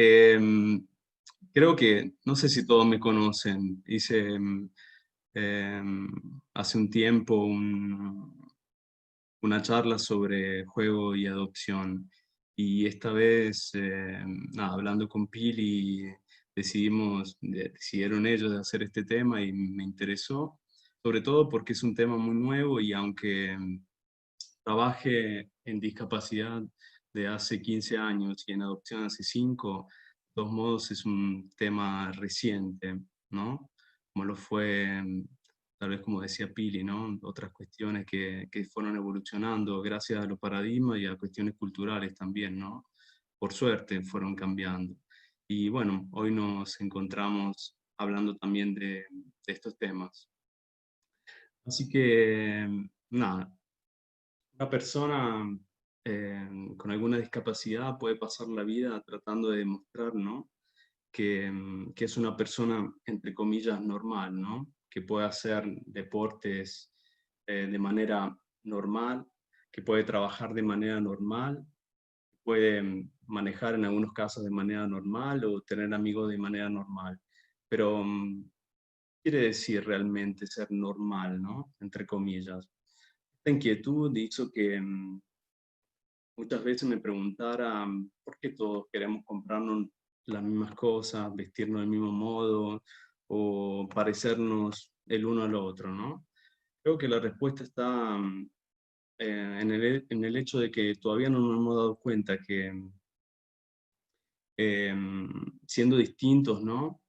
Em, Creo que, no sé si todos me conocen, hice em, hace un tiempo una charla sobre juego y adopción. Y esta vez, nada, hablando con Pili, decidieron ellos de hacer este tema y me interesó, sobre todo porque es un tema muy nuevo y aunque trabajé en discapacidad de hace 15 años y en adopción hace 5, de todos modos es un tema reciente, ¿no? Como lo fue, tal vez como decía Pili, ¿no? Otras cuestiones que fueron evolucionando gracias a los paradigmas y a cuestiones culturales también, ¿no? Por suerte fueron cambiando. Y bueno, hoy nos encontramos hablando también de estos temas. Así que, nada, una persona con alguna discapacidad puede pasar la vida tratando de demostrar, ¿no? Que es una persona, entre comillas, normal, ¿no? Que puede hacer deportes de manera normal, que puede trabajar de manera normal, puede manejar en algunos casos de manera normal o tener amigos de manera normal. Pero, quiere decir realmente ser normal, ¿no? Entre comillas. Esta inquietud hizo que muchas veces me preguntara por qué todos queremos comprarnos las mismas cosas, vestirnos del mismo modo o parecernos el uno al otro, ¿no? Creo que la respuesta está en el hecho de que todavía no nos hemos dado cuenta que siendo distintos, ¿no?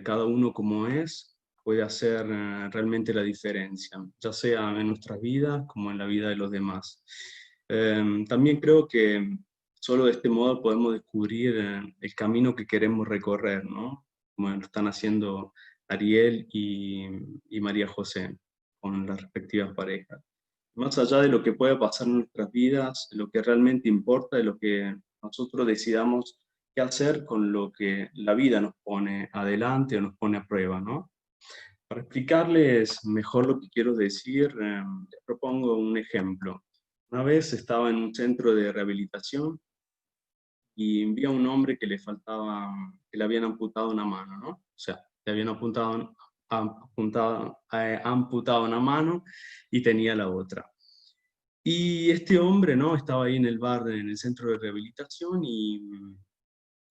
Cada uno como es, puede hacer realmente la diferencia, ya sea en nuestras vidas como en la vida de los demás. También creo que solo de este modo podemos descubrir el camino que queremos recorrer, ¿no? Como lo están haciendo Ariel y María José con las respectivas parejas. Más allá de lo que pueda pasar en nuestras vidas, lo que realmente importa es lo que nosotros decidamos qué hacer con lo que la vida nos pone adelante o nos pone a prueba, ¿no? Para explicarles mejor lo que quiero decir, les propongo un ejemplo. Una vez estaba en un centro de rehabilitación y vi a un hombre que le faltaba, que le habían amputado una mano, ¿no? O sea, le habían amputado una mano y tenía la otra. Y este hombre, ¿no? Estaba ahí en el bar, en el centro de rehabilitación y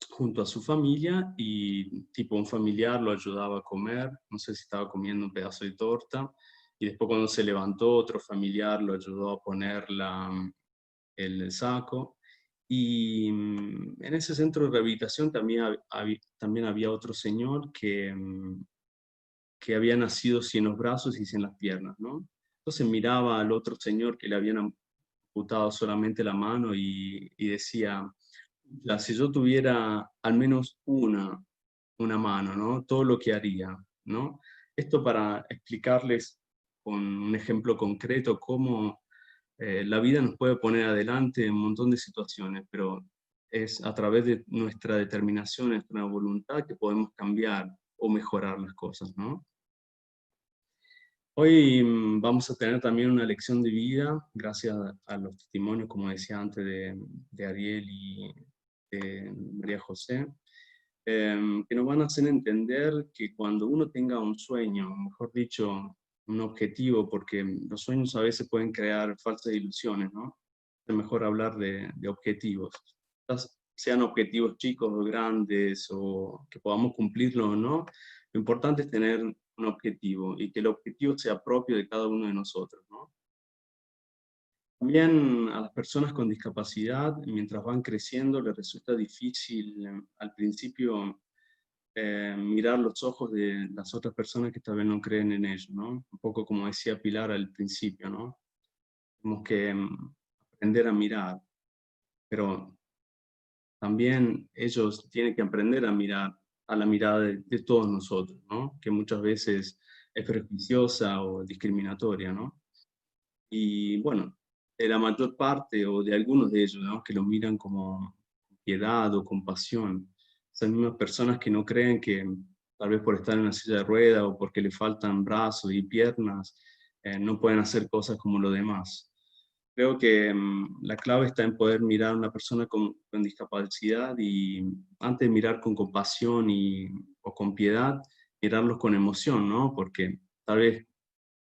junto a su familia y tipo un familiar lo ayudaba a comer, no sé si estaba comiendo un pedazo de torta y después cuando se levantó otro familiar lo ayudó a poner el saco. Y en ese centro de rehabilitación también había otro señor que había nacido sin los brazos y sin las piernas, ¿no? Entonces miraba al otro señor que le habían amputado solamente la mano y decía, "Ya, si yo tuviera al menos una mano, ¿no? Todo lo que haría, ¿no?" Esto para explicarles con un ejemplo concreto cómo la vida nos puede poner adelante en un montón de situaciones, pero es a través de nuestra determinación, nuestra voluntad que podemos cambiar o mejorar las cosas, ¿no? Hoy vamos a tener también una lección de vida, gracias a los testimonios, como decía antes, de Ariel y de María José, que nos van a hacer entender que cuando uno tenga un sueño, mejor dicho, un objetivo, porque los sueños a veces pueden crear falsas ilusiones, ¿no? Es mejor hablar de objetivos. Sean objetivos chicos o grandes, o que podamos cumplirlo o no, lo importante es tener un objetivo y que el objetivo sea propio de cada uno de nosotros, ¿no? También a las personas con discapacidad, mientras van creciendo, les resulta difícil al principio mirar los ojos de las otras personas que tal vez no creen en ellos, ¿no? Un poco como decía Pilar al principio, ¿no? Tenemos que aprender a mirar, pero también ellos tienen que aprender a mirar a la mirada de todos nosotros, ¿no? Que muchas veces es prejuiciosa o discriminatoria, ¿no? Y bueno, de la mayor parte o de algunos de ellos, ¿no? Que lo miran como piedad o compasión. Esas mismas personas que no creen que tal vez por estar en una silla de ruedas o porque le faltan brazos y piernas, no pueden hacer cosas como los demás. Creo que la clave está en poder mirar a una persona con discapacidad y antes de mirar con compasión o con piedad, mirarlos con emoción, ¿no? Porque tal vez,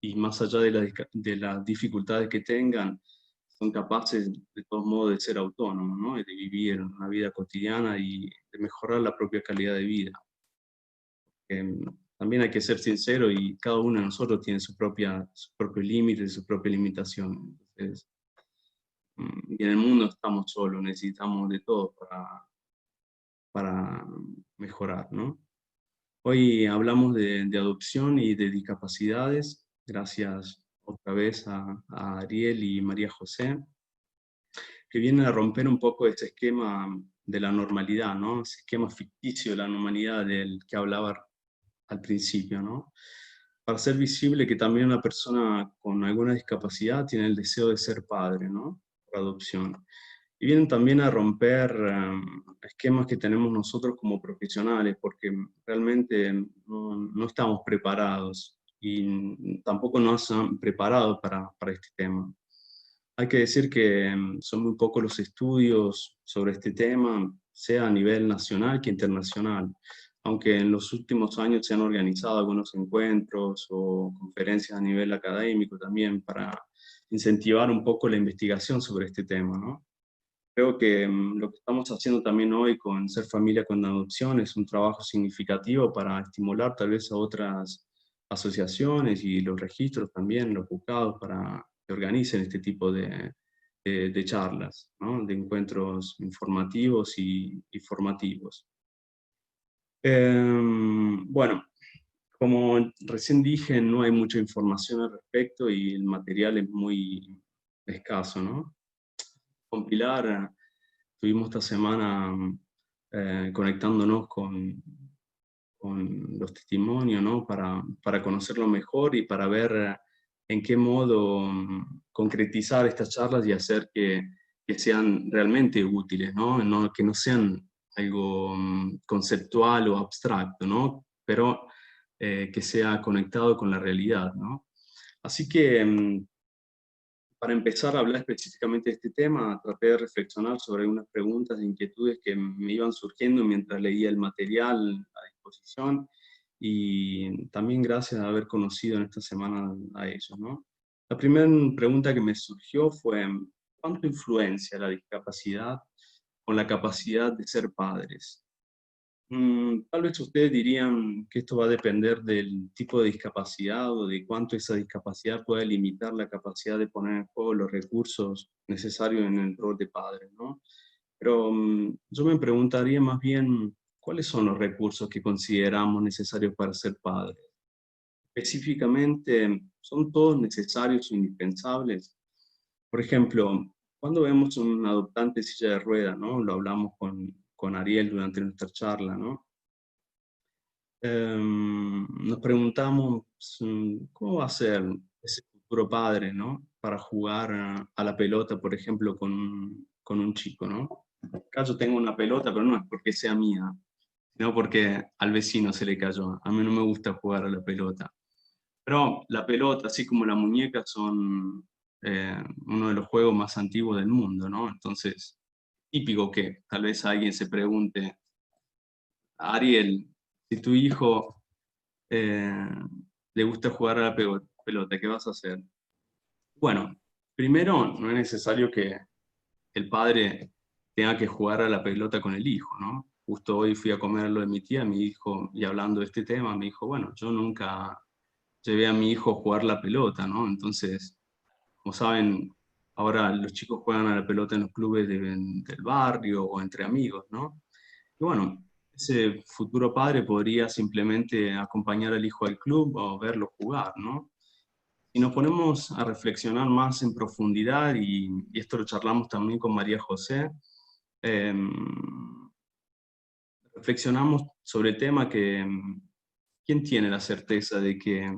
y más allá de las dificultades que tengan, son capaces de todos modos de ser autónomos, ¿no? Y de vivir una vida cotidiana y de mejorar la propia calidad de vida. También hay que ser sincero y cada uno de nosotros tiene su propio límite, su propia limitación. Entonces, y en el mundo estamos solos, necesitamos de todo para mejorar, ¿no? Hoy hablamos de adopción y de discapacidades, gracias otra vez a Ariel y María José, que vienen a romper un poco ese esquema de la normalidad, ¿no? Ese esquema ficticio de la normalidad del que hablaba al principio, ¿no? Para hacer visible que también una persona con alguna discapacidad tiene el deseo de ser padre, ¿no? Por adopción. Y vienen también a romper esquemas que tenemos nosotros como profesionales, porque realmente no estamos preparados y tampoco nos han preparado para este tema. Hay que decir que son muy pocos los estudios sobre este tema, sea a nivel nacional que internacional, aunque en los últimos años se han organizado algunos encuentros o conferencias a nivel académico también para incentivar un poco la investigación sobre este tema, ¿no? Creo que lo que estamos haciendo también hoy con Ser Familia con Adopción es un trabajo significativo para estimular tal vez a otras asociaciones y los registros también, los juzgados, para que organicen este tipo de charlas, ¿no? De encuentros informativos y formativos. Bueno, como recién dije, no hay mucha información al respecto y el material es muy escaso, ¿no? Compilar. Estuvimos esta semana conectándonos con los testimonios, ¿no? Para conocerlo mejor y para ver en qué modo concretizar estas charlas y hacer que sean realmente útiles, ¿no? Que no sean algo conceptual o abstracto, ¿no? Pero que sea conectado con la realidad, ¿no? Así que para empezar a hablar específicamente de este tema, traté de reflexionar sobre algunas preguntas e inquietudes que me iban surgiendo mientras leía el material a disposición y también gracias a haber conocido en esta semana a ellos, ¿no? La primera pregunta que me surgió fue, ¿cuánto influencia la discapacidad con la capacidad de ser padres? Tal vez ustedes dirían que esto va a depender del tipo de discapacidad o de cuánto esa discapacidad puede limitar la capacidad de poner en juego los recursos necesarios en el rol de padre, ¿no? Pero yo me preguntaría más bien, ¿cuáles son los recursos que consideramos necesarios para ser padres? Específicamente, ¿son todos necesarios o indispensables? Por ejemplo, cuando vemos un adoptante en silla de ruedas, ¿no? Lo hablamos con Ariel durante nuestra charla, ¿no? Nos preguntamos cómo va a ser ese futuro padre, ¿no? Para jugar a la pelota, por ejemplo, con un chico, ¿no? Acá yo tengo una pelota, pero no es porque sea mía, sino porque al vecino se le cayó. A mí no me gusta jugar a la pelota. Pero la pelota, así como la muñeca, son uno de los juegos más antiguos del mundo, ¿no? Entonces, típico que tal vez alguien se pregunte, Ariel, si tu hijo eh, le gusta jugar a la pelota, ¿qué vas a hacer? Bueno, primero no es necesario que el padre tenga que jugar a la pelota con el hijo, ¿no? Justo hoy fui a comer lo de mi tía, mi hijo, y hablando de este tema, me dijo, bueno, yo nunca llevé a mi hijo a jugar la pelota, ¿no? Entonces, como saben, ahora los chicos juegan a la pelota en los clubes del barrio o entre amigos, ¿no? Y bueno, ese futuro padre podría simplemente acompañar al hijo al club o verlo jugar, ¿no? Si nos ponemos a reflexionar más en profundidad, y esto lo charlamos también con María José, eh, reflexionamos sobre el tema que ¿quién tiene la certeza de que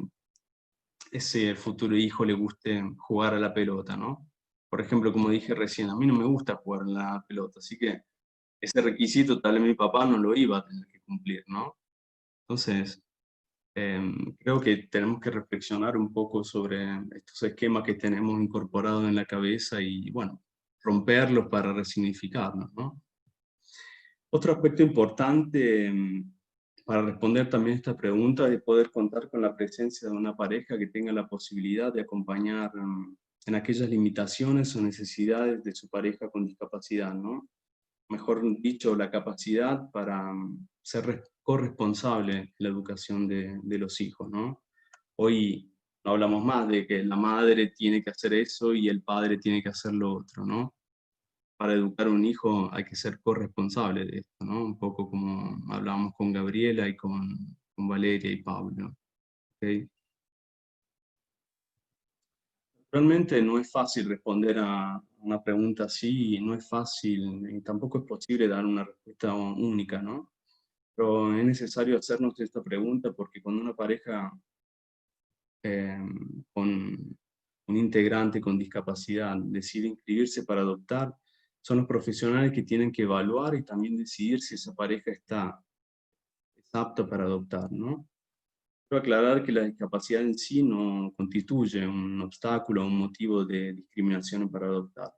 ese futuro hijo le guste jugar a la pelota, ¿no? Por ejemplo, como dije recién, a mí no me gusta jugar a la pelota, así que ese requisito tal vez mi papá no lo iba a tener que cumplir, ¿no? Entonces, creo que tenemos que reflexionar un poco sobre estos esquemas que tenemos incorporados en la cabeza y, bueno, romperlos para resignificarnos, ¿no? Otro aspecto importante para responder también esta pregunta es poder contar con la presencia de una pareja que tenga la posibilidad de acompañar en aquellas limitaciones o necesidades de su pareja con discapacidad, ¿no? Mejor dicho, la capacidad para ser corresponsable en la educación de los hijos, ¿no? Hoy no hablamos más de que la madre tiene que hacer eso y el padre tiene que hacer lo otro, ¿no? Para educar a un hijo hay que ser corresponsable de esto, ¿no? Un poco como hablábamos con Gabriela y con Valeria y Pablo, ¿ok? Realmente no es fácil responder a una pregunta así, y no es fácil, y tampoco es posible dar una respuesta única, ¿no? Pero es necesario hacernos esta pregunta porque cuando una pareja eh, con un integrante con discapacidad decide inscribirse para adoptar, son los profesionales que tienen que evaluar y también decidir si esa pareja es apta para adoptar, ¿no? Quiero aclarar que la discapacidad en sí no constituye un obstáculo o un motivo de discriminación para adoptar,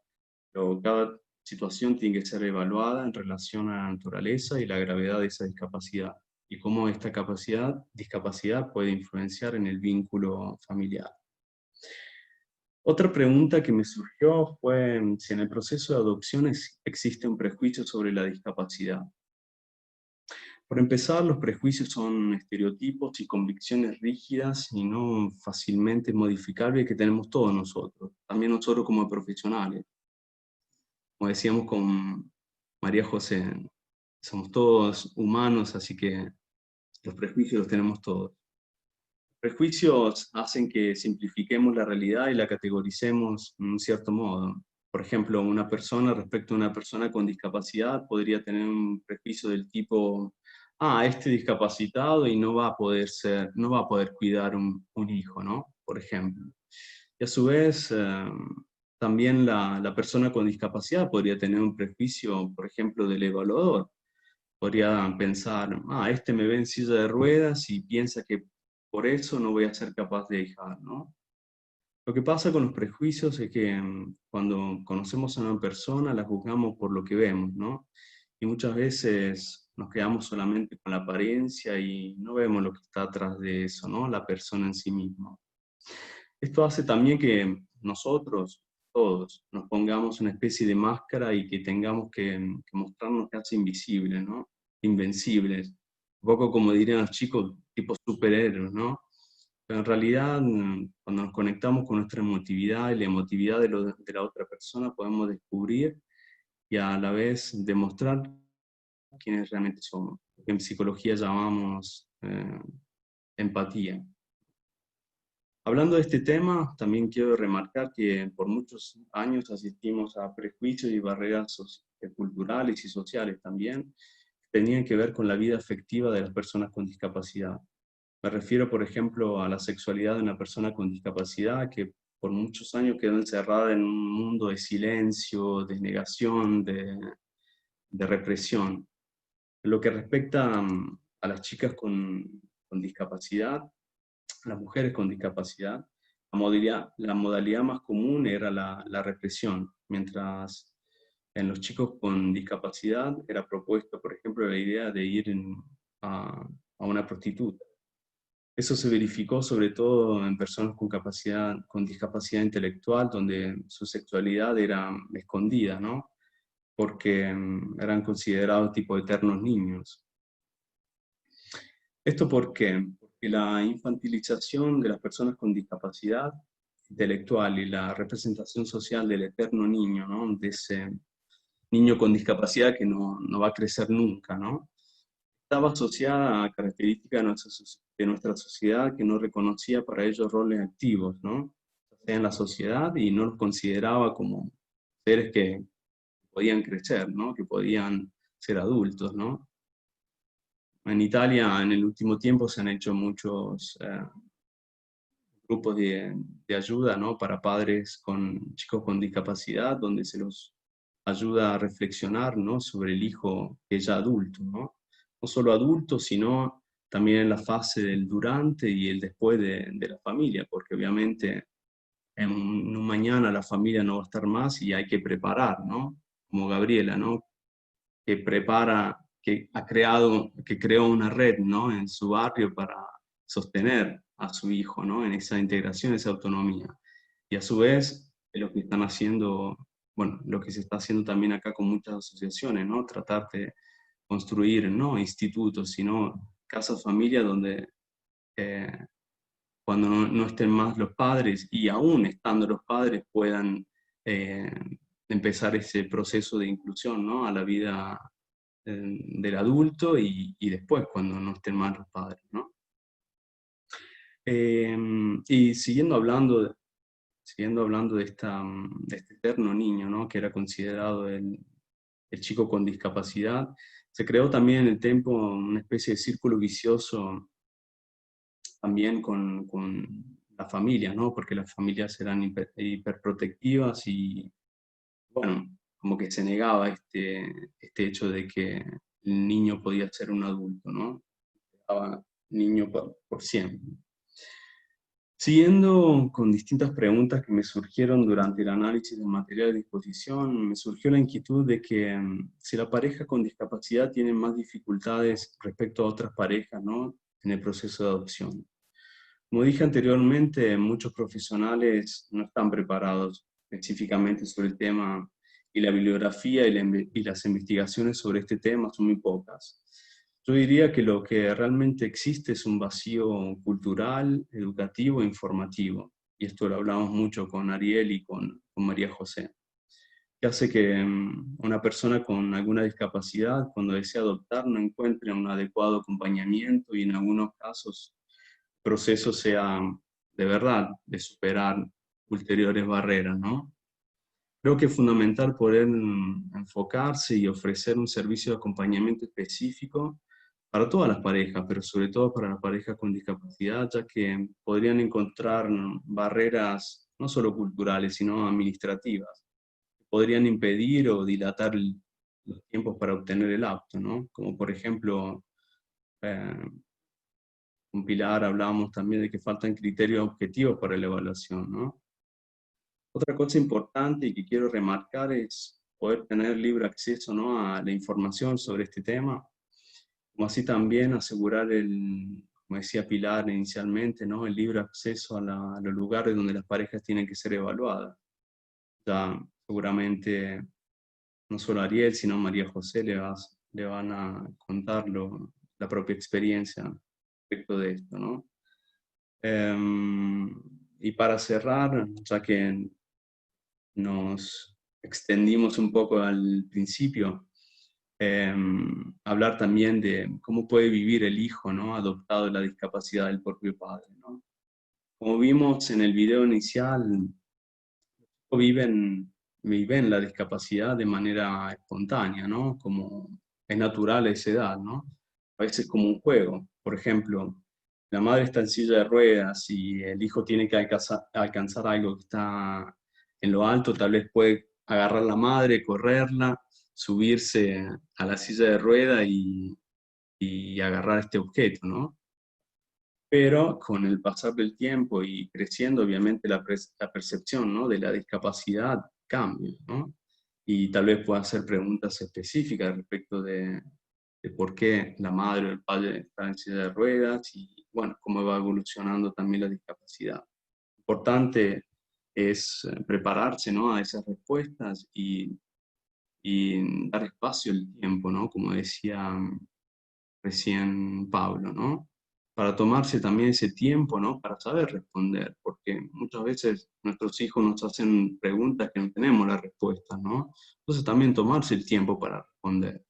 pero cada situación tiene que ser evaluada en relación a la naturaleza y la gravedad de esa discapacidad y cómo esta discapacidad puede influenciar en el vínculo familiar. Otra pregunta que me surgió fue si en el proceso de adopción existe un prejuicio sobre la discapacidad. Por empezar, los prejuicios son estereotipos y convicciones rígidas y no fácilmente modificables que tenemos todos nosotros, también nosotros como profesionales. Como decíamos con María José, somos todos humanos, así que los prejuicios los tenemos todos. Prejuicios hacen que simplifiquemos la realidad y la categoricemos en un cierto modo. Por ejemplo, una persona respecto a una persona con discapacidad podría tener un prejuicio del tipo, este discapacitado y no va a poder no va a poder cuidar un hijo, ¿no? Por ejemplo. Y a su vez, también la persona con discapacidad podría tener un prejuicio, por ejemplo, del evaluador. Podría pensar, este me ve en silla de ruedas y piensa que por eso no voy a ser capaz de dejar, ¿no? Lo que pasa con los prejuicios es que cuando conocemos a una persona la juzgamos por lo que vemos, ¿no? Y muchas veces nos quedamos solamente con la apariencia y no vemos lo que está atrás de eso, ¿no? La persona en sí misma. Esto hace también que nosotros, todos, nos pongamos una especie de máscara y que tengamos que mostrarnos casi invisibles, ¿no? Invencibles. Un poco como dirían los chicos, tipo superhéroes, ¿no? Pero en realidad, cuando nos conectamos con nuestra emotividad y la emotividad de la otra persona, podemos descubrir y a la vez demostrar quiénes realmente somos. Lo que en psicología llamamos empatía. Hablando de este tema, también quiero remarcar que por muchos años asistimos a prejuicios y barreras culturales y sociales también, que tenían que ver con la vida afectiva de las personas con discapacidad. Me refiero, por ejemplo, a la sexualidad de una persona con discapacidad que por muchos años quedó encerrada en un mundo de silencio, de negación, de represión. En lo que respecta a las chicas con discapacidad, las mujeres con discapacidad, la modalidad más común era la represión, mientras en los chicos con discapacidad era propuesta, por ejemplo, la idea de ir a una prostituta. Eso se verificó sobre todo en personas con discapacidad intelectual, donde su sexualidad era escondida, ¿no? Porque eran considerados tipo eternos niños. ¿Esto por qué? Porque la infantilización de las personas con discapacidad intelectual y la representación social del eterno niño, ¿no? De ese niño con discapacidad que no va a crecer nunca, ¿no? Estaba asociada a características de nuestra sociedad que no reconocía para ellos roles activos, ¿no? En la sociedad y no los consideraba como seres que podían crecer, ¿no? Que podían ser adultos, ¿no? En Italia, en el último tiempo, se han hecho muchos grupos de ayuda, ¿no? Para padres con chicos con discapacidad, donde se los ayuda a reflexionar, ¿no? Sobre el hijo que es ya adulto, ¿no? No solo adulto, sino también en la fase del durante y el después de la familia, porque obviamente en un mañana la familia no va a estar más y hay que preparar, ¿no? Como Gabriela, ¿no? Que prepara, que creó una red, ¿no? En su barrio para sostener a su hijo, ¿no? En esa integración, esa autonomía. Y a su vez, es lo que están haciendo, bueno, lo que se está haciendo también acá con muchas asociaciones, ¿no? Tratar de construir, no institutos, sino casas familias donde eh, cuando no estén más los padres y aún estando los padres puedan eh, empezar ese proceso de inclusión, ¿no? A la vida del adulto y después cuando no estén más los padres, ¿no? Y siguiendo hablando de este eterno niño, ¿no? Que era considerado el chico con discapacidad, se creó también en el tiempo una especie de círculo vicioso también con la familia, ¿no? Porque las familias eran hiperprotectivas y, bueno, como que se negaba este hecho de que el niño podía ser un adulto, ¿no? Estaba niño por siempre. Siguiendo con distintas preguntas que me surgieron durante el análisis del material de disposición, me surgió la inquietud de que si la pareja con discapacidad tiene más dificultades respecto a otras parejas, ¿no? En el proceso de adopción. Como dije anteriormente, muchos profesionales no están preparados específicamente sobre el tema y la bibliografía y las investigaciones sobre este tema son muy pocas. Yo diría que lo que realmente existe es un vacío cultural, educativo e informativo. Y esto lo hablamos mucho con Ariel y con María José, que hace que una persona con alguna discapacidad, cuando desea adoptar, no encuentre un adecuado acompañamiento y en algunos casos el proceso sea de verdad de superar ulteriores barreras, ¿no? Creo que es fundamental poder enfocarse y ofrecer un servicio de acompañamiento específico para todas las parejas, pero sobre todo para las parejas con discapacidad, ya que podrían encontrar barreras no solo culturales, sino administrativas, que podrían impedir o dilatar los tiempos para obtener el apto, ¿no? Como por ejemplo, eh, con Pilar hablábamos también de que faltan criterios objetivos para la evaluación, ¿no? Otra cosa importante y que quiero remarcar es poder tener libre acceso, ¿no? A la información sobre este tema, como así también asegurar como decía Pilar inicialmente, ¿no? El libre acceso a los lugares donde las parejas tienen que ser evaluadas. Ya seguramente no solo Ariel, sino María José le van a contar la propia experiencia respecto de esto, ¿no? Y para cerrar, ya que nos extendimos un poco al principio, hablar también de cómo puede vivir el hijo, ¿no? Adoptado de la discapacidad del propio padre, ¿no? Como vimos en el video inicial, viven, viven la discapacidad de manera espontánea, ¿no? Como es natural a esa edad, ¿no? A veces como un juego. Por ejemplo, la madre está en silla de ruedas y el hijo tiene que alcanzar algo que está en lo alto, tal vez puede agarrar la madre, correrla, subirse a la silla de ruedas y agarrar este objeto, ¿no? Pero con el pasar del tiempo y creciendo, obviamente la percepción, ¿no? De la discapacidad cambia, ¿no? Y tal vez pueda hacer preguntas específicas respecto de por qué la madre o el padre está en silla de ruedas y, bueno, cómo va evolucionando también la discapacidad. Importante es prepararse, ¿no? A esas respuestas y dar espacio al tiempo, ¿no? Como decía recién Pablo, ¿no? Para tomarse también ese tiempo, ¿no? Para saber responder, porque muchas veces nuestros hijos nos hacen preguntas que no tenemos la respuesta, ¿no? Entonces también tomarse el tiempo para responder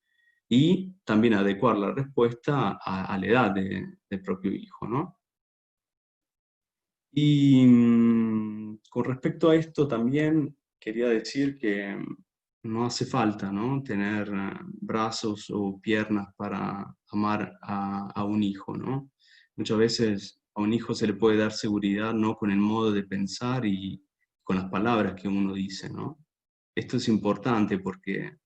y también adecuar la respuesta a la edad del propio hijo, ¿no? Y con respecto a esto también quería decir que no hace falta, ¿no? Tener brazos o piernas para amar a un hijo, ¿no? Muchas veces a un hijo se le puede dar seguridad, ¿no? Con el modo de pensar y con las palabras que uno dice, ¿no? Esto es importante porque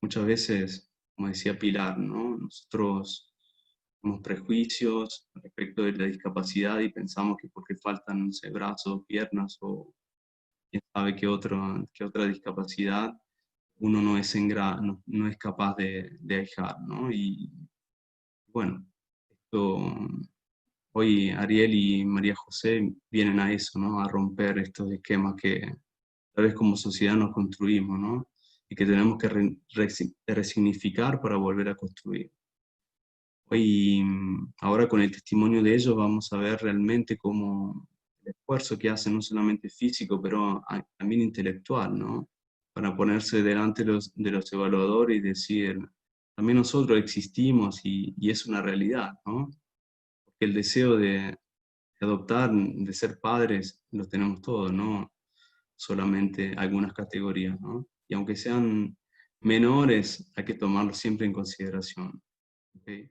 muchas veces, como decía Pilar, ¿no? Nosotros tenemos prejuicios respecto de la discapacidad y pensamos que porque faltan, no sé, brazos, piernas o quién sabe qué otra discapacidad, uno no es, no es capaz de dejar, ¿no? Y bueno, esto, hoy Ariel y María José vienen a eso, ¿no? A romper estos esquemas que tal vez como sociedad nos construimos, ¿no? Y que tenemos que resignificar para volver a construir. Hoy, ahora con el testimonio de ellos vamos a ver realmente cómo el esfuerzo que hacen, no solamente físico, pero también intelectual, ¿no? Para ponerse delante de los evaluadores y decir, también nosotros existimos y es una realidad, ¿no? Porque el deseo de adoptar, de ser padres, lo tenemos todos, ¿no? Solamente algunas categorías, ¿no? Y aunque sean menores, hay que tomarlo siempre en consideración. ¿Ok?